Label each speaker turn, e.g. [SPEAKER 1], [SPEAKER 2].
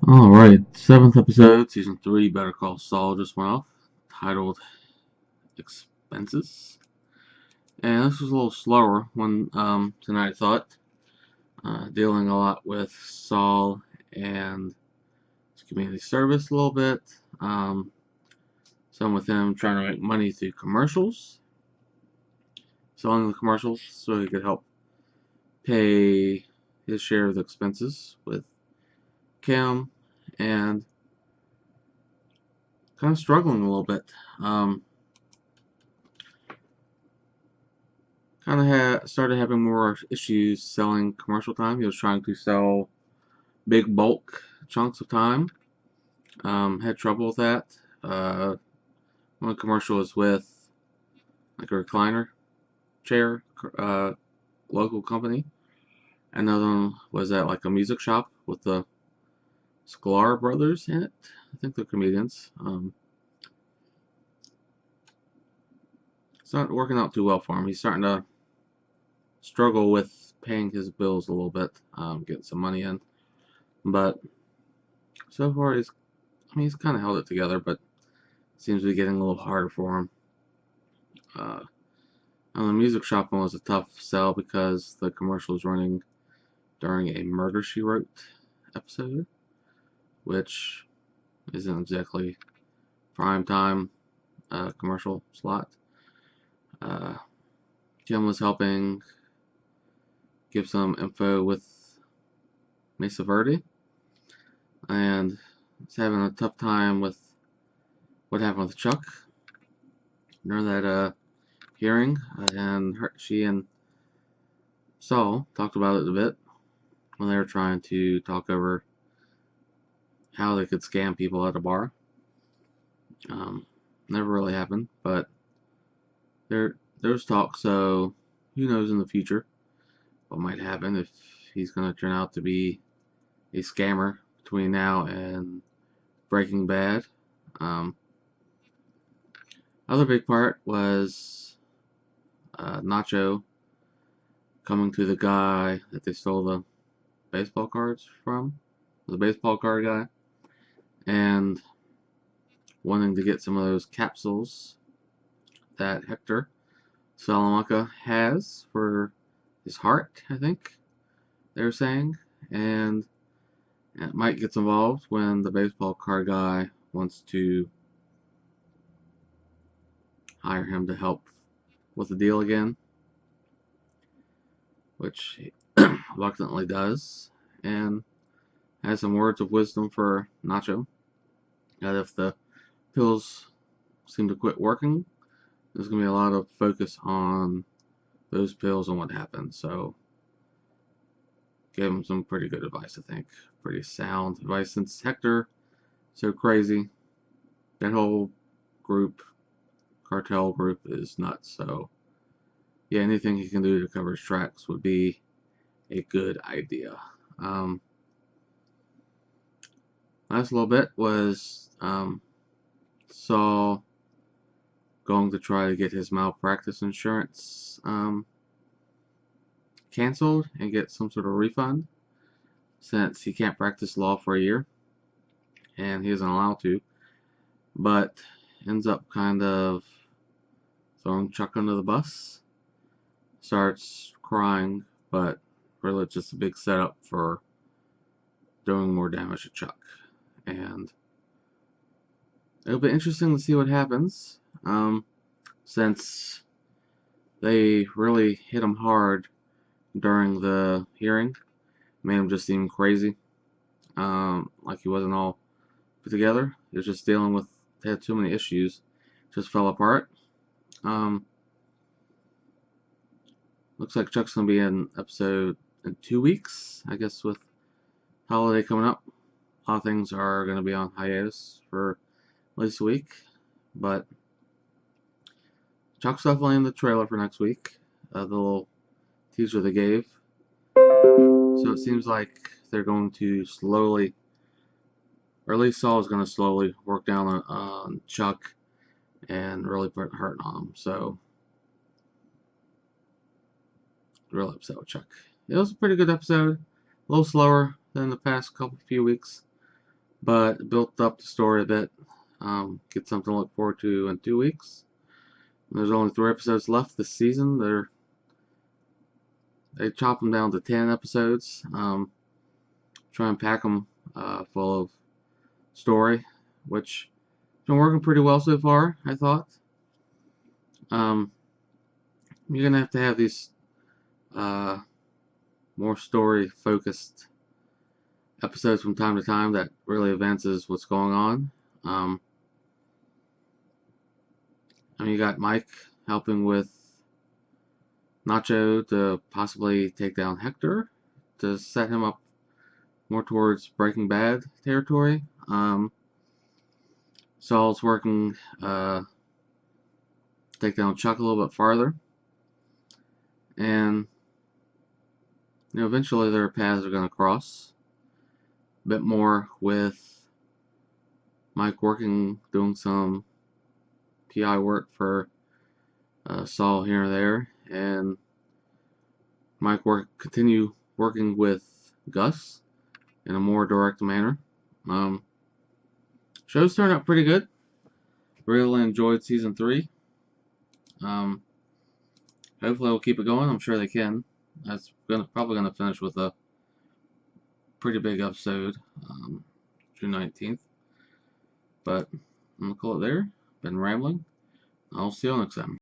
[SPEAKER 1] Alright, 7th episode, Season 3, Better Call Saul just went off, titled Expenses. And this was a little slower one tonight, I thought. Dealing a lot with Saul and his community service a little bit. Some with him trying to make money through commercials. Selling the commercials so he could help pay his share of the expenses with Kim. And kind of struggling a little bit. Kind of started having more issues selling commercial time. He was trying to sell big bulk chunks of time. Had trouble with that. One commercial was with like a recliner chair, local company. Another one was at like a music shop with the Sklar brothers in it. I think they're comedians. It's not working out too well for him. He's starting to struggle with paying his bills a little bit, getting some money in. But so far, he's kind of held it together, but it seems to be getting a little harder for him. The music shop one was a tough sell because the commercial was running during a Murder, She Wrote episode, which isn't exactly prime time commercial slot. Kim was helping give some info with Mesa Verde, and he's having a tough time with what happened with Chuck during that hearing, and she and Saul talked about it a bit when they were trying to talk over how they could scam people at a bar. Never really happened, but there's talk, so who knows in the future what might happen if he's going to turn out to be a scammer between now and Breaking Bad. Other big part was Nacho coming to the guy that they stole the baseball cards from, the baseball card guy, and wanting to get some of those capsules that Hector Salamanca has for his heart, I think they were saying, and Mike gets involved when the baseball card guy wants to hire him to help with the deal again, which he reluctantly does, and has some words of wisdom for Nacho, that if the pills seem to quit working, there's going to be a lot of focus on those pills and what happened. So, gave him some pretty good advice, I think. Pretty sound advice, since Hector so crazy. That whole group, cartel group, is nuts. So, yeah, anything he can do to cover his tracks would be a good idea. Last little bit was Saul going to try to get his malpractice insurance canceled and get some sort of refund, since he can't practice law for a year and he isn't allowed to, but ends up kind of throwing Chuck under the bus. Starts crying, but really it's just a big setup for doing more damage to Chuck. And it'll be interesting to see what happens, since they really hit him hard during the hearing. Made him just seem crazy, like he wasn't all put together. He was just dealing with, they had too many issues, just fell apart. Looks like Chuck's gonna be in episode in 2 weeks, I guess, with holiday coming up. A lot of things are gonna be on hiatus for at least a week, but Chuck's definitely in the trailer for next week. The little teaser they gave. So it seems like they're going to slowly, or at least Saul is going to slowly work down on Chuck and really put hurt on him. So, really upset with Chuck. It was a pretty good episode. A little slower than the past few weeks, but it built up the story a bit. Get something to look forward to in 2 weeks. There's only 3 episodes left this season. They chop them down to 10 episodes. Try and pack them full of story, which has been working pretty well so far, I thought. You're gonna have to have these more story focused episodes from time to time that really advances what's going on. You got Mike helping with Nacho to possibly take down Hector to set him up more towards Breaking Bad territory. Saul's working to take down Chuck a little bit farther, and eventually their paths are going to cross. A bit more with Mike doing some PI work for Saul here and there, and Mike continue working with Gus in a more direct manner. Show's turned out pretty good. Really enjoyed season 3. Hopefully we'll keep it going. I'm sure they can. That's probably gonna finish with a pretty big episode, June 19th. But I'm gonna call it there. Been rambling. I'll see you next time.